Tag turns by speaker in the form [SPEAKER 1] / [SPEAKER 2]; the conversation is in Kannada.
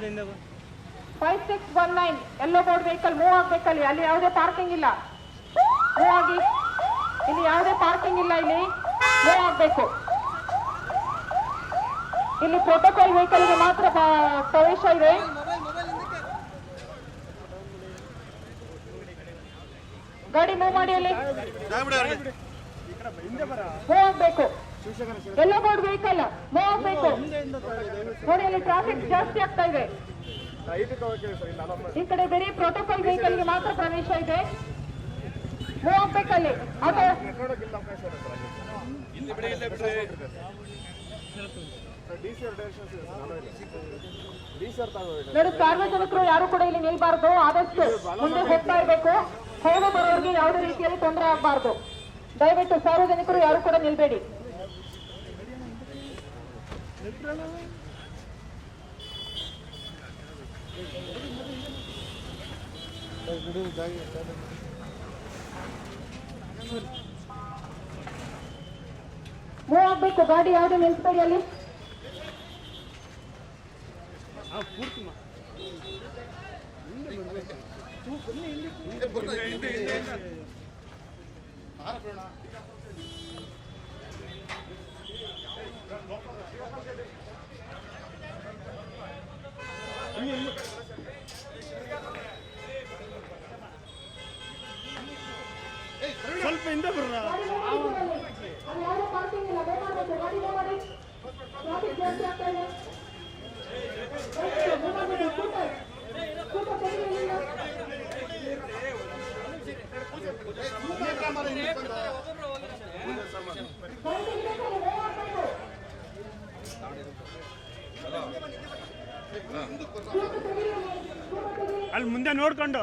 [SPEAKER 1] 5619 ಎಲ್ಲೋ ಬೋರ್ಡ್ ವೆಹಿಕಲ್ ಮೂವ್ ಆಗ್ಬೇಕಲ್ಲಿ. ಅಲ್ಲಿ ಯಾವುದೇ ಪಾರ್ಕಿಂಗ್ ಇಲ್ಲ, ಮೂವ್ ಆಗಿ. ಇಲ್ಲಿ ಯಾವುದೇ ಪಾರ್ಕಿಂಗ್ ಇಲ್ಲ, ಇಲ್ಲಿ ಮೂವ್ ಆಗ್ಬೇಕು. ಇಲ್ಲಿ ಪ್ರೋಟೋಕಾಲ್ ವೆಹಿಕಲ್ಗೆ ಮಾತ್ರ ಪ್ರವೇಶ ಇದೆ. ಗಾಡಿ ಮೂವ್ ಮಾಡಿ, ಅಲ್ಲಿ ಮೂವ್ ಆಗ್ಬೇಕು. ಎಲ್ಲೋ ಬೋರ್ಡ್ ವೆಹಿಕಲ್ ಮೂವ್ ಆಗ್ಬೇಕು. ನೋಡಿ, ಅಲ್ಲಿ ಟ್ರಾಫಿಕ್ ಜಾಸ್ತಿ ಆಗ್ತಾ ಇದೆ. ಈ ಕಡೆ ಬೇರೆ ಪ್ರೋಟೋಕಾಲ್ ವೆಹಿಕಲ್ಗೆ ಮಾತ್ರ ಪ್ರವೇಶ ಇದೆ. ಮೂವ್ ಆಗ್ಬೇಕಲ್ಲಿ. ಆಟೋ ನೋಡಿ, ಸಾರ್ವಜನಿಕರು ಯಾರು ಕೂಡ ಇಲ್ಲಿ ನಿಲ್ಬಾರ್ದು. ಆದಷ್ಟು ಮುಂದೆ ಹೋಗ್ತಾ ಇರಬೇಕು. ಹೋಗೋ ಬರೋರಿಗೆ ಯಾವುದೇ ರೀತಿಯಲ್ಲಿ ತೊಂದರೆ ಆಗಬಾರ್ದು. ದಯವಿಟ್ಟು ಸಾರ್ವಜನಿಕರು ಯಾರು ಕೂಡ ನಿಲ್ಬೇಡಿ. ಮೂವ್ ಆಗ್ಬೇಕು. ಗಾಡಿ ಯಾವುದು ನಿಲ್ಸ್ಬೇಡಿ ಅಲ್ಲಿ.
[SPEAKER 2] ಸ್ವಲ್ಪ ಹಿಂದೆ ಬರ್ರ. ಅಲ್ಲಿ ಮುಂದೆ ನೋಡ್ಕೊಂಡು